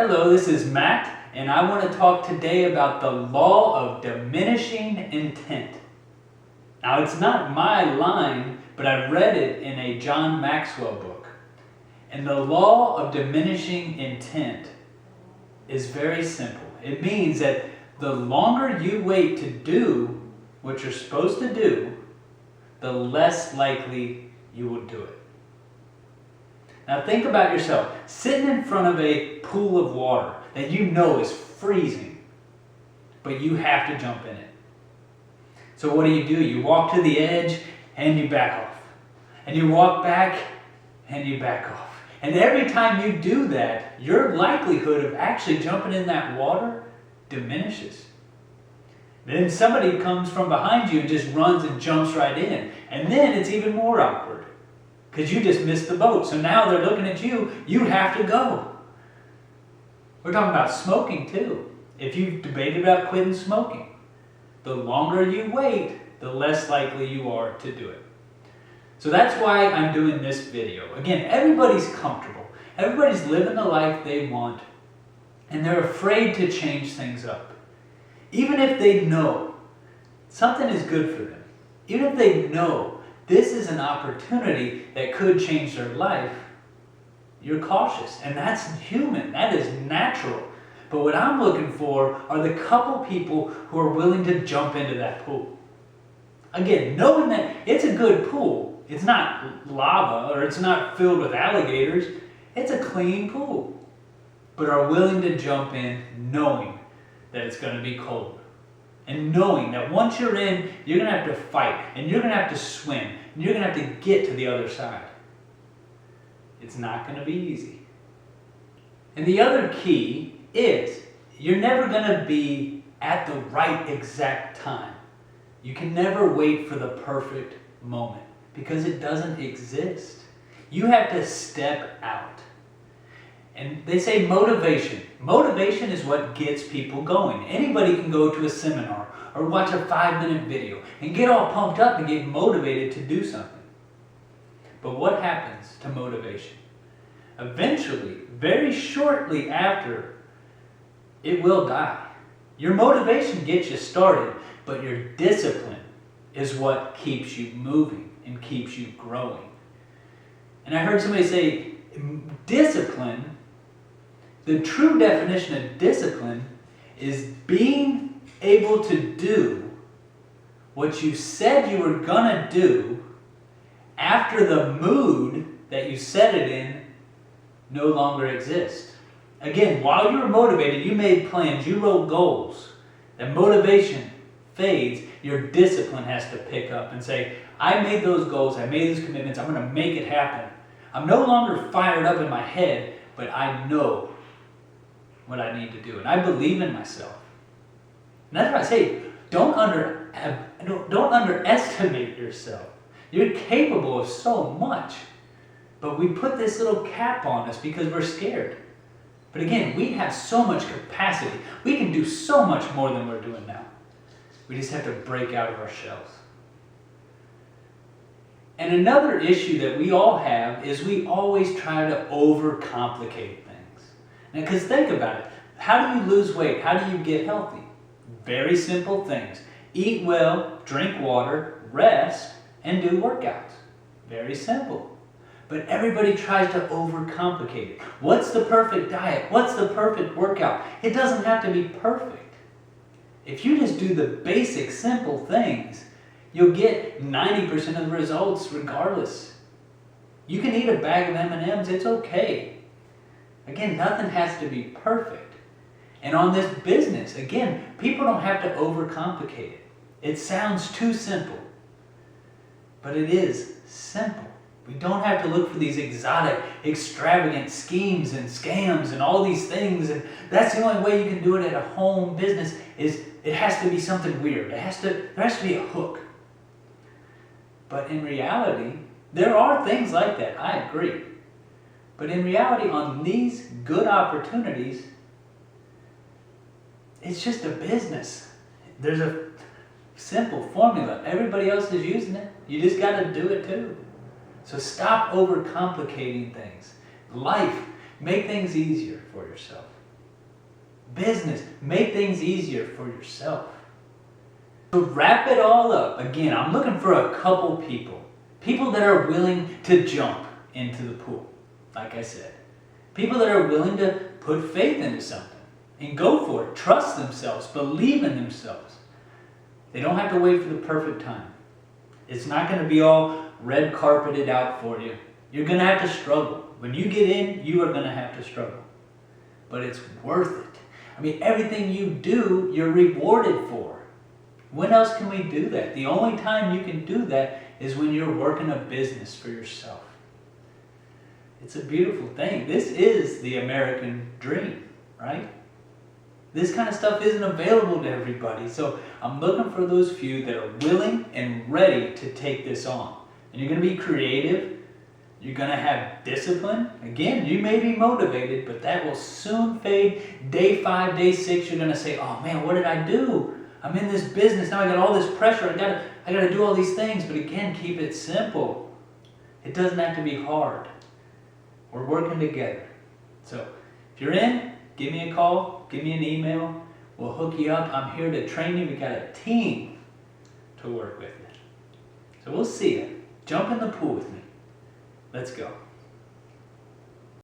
Hello, this is Matt, and I want to talk today about the law of diminishing intent. Now, it's not my line, but I read it in a John Maxwell book. And the law of diminishing intent is very simple. It means that the longer you wait to do what you're supposed to do, the less likely you will do it. Now think about yourself, sitting in front of a pool of water that you know is freezing, but you have to jump in it. So what do? You walk to the edge and you back off. And you walk back and you back off. And every time you do that, your likelihood of actually jumping in that water diminishes. Then somebody comes from behind you and just runs and jumps right in. And then it's even more awkward, because you just missed the boat. So now they're looking at you, you have to go. We're talking about smoking too. If you've debated about quitting smoking, the longer you wait, the less likely you are to do it. So that's why I'm doing this video. Again, everybody's comfortable. Everybody's living the life they want, and they're afraid to change things up. Even if they know something is good for them, even if they know this is an opportunity that could change their life, you're cautious. And that's human. That is natural. But what I'm looking for are the couple people who are willing to jump into that pool. Again, knowing that it's a good pool. It's not lava or it's not filled with alligators. It's a clean pool. But are willing to jump in knowing that it's going to be cold. And knowing that once you're in, you're going to have to fight. And you're going to have to swim. And you're going to have to get to the other side. It's not going to be easy. And the other key is you're never going to be at the right exact time. You can never wait for the perfect moment because it doesn't exist. You have to step out. And they say motivation. Motivation is what gets people going. Anybody can go to a seminar or watch a 5-minute video and get all pumped up and get motivated to do something. But what happens to motivation? Eventually, very shortly after, it will die. Your motivation gets you started, but your discipline is what keeps you moving and keeps you growing. And I heard somebody say, discipline, the true definition of discipline is being able to do what you said you were gonna do after the mood that you set it in no longer exists. Again, while you were motivated, you made plans, you wrote goals. The motivation fades, your discipline has to pick up and say, I made those goals, I made those commitments, I'm going to make it happen. I'm no longer fired up in my head, but I know what I need to do, and I believe in myself. And that's why I say, don't underestimate yourself. You're capable of so much, but we put this little cap on us because we're scared. But again, we have so much capacity. We can do so much more than we're doing now. We just have to break out of our shells. And another issue that we all have is we always try to overcomplicate things. Now, because think about it. How do you lose weight? How do you get healthy? Very simple things. Eat well, drink water, rest, and do workouts. Very simple. But everybody tries to overcomplicate it. What's the perfect diet? What's the perfect workout? It doesn't have to be perfect. If you just do the basic, simple things, you'll get 90% of the results regardless. You can eat a bag of M&Ms, it's okay. Again, nothing has to be perfect. And on this business, again, people don't have to overcomplicate it. It sounds too simple, but it is simple. We don't have to look for these exotic, extravagant schemes and scams and all these things. And that's the only way you can do it at a home business is it has to be something weird. There has to be a hook. But in reality, there are things like that. I agree. But in reality, on these good opportunities, it's just a business. There's a simple formula. Everybody else is using it. You just got to do it too. So stop overcomplicating things. Life, make things easier for yourself. business. Make things easier for yourself. To wrap it all up, again, I'm looking for a couple people. People that are willing to jump into the pool, like I said. People that are willing to put faith into something and go for it. Trust themselves, believe in themselves. They don't have to wait for the perfect time. It's not going to be all red carpeted out for you. You're going to have to struggle. When you get in, you are going to have to struggle. But it's worth it. I mean, everything you do, you're rewarded for. When else can we do that? The only time you can do that is when you're working a business for yourself. It's a beautiful thing. This is the American dream, right? This kind of stuff isn't available to everybody. So I'm looking for those few that are willing and ready to take this on. And you're going to be creative. You're going to have discipline. Again, you may be motivated, but that will soon fade. Day 5, day 6, you're going to say, oh man, what did I do? I'm in this business, now I got all this pressure, I gotta do all these things. But again, keep it simple. It doesn't have to be hard. We're working together. So if you're in, give me a call, give me an email. We'll hook you up. I'm here to train you. We got a team to work with you. So we'll see you. Jump in the pool with me. Let's go.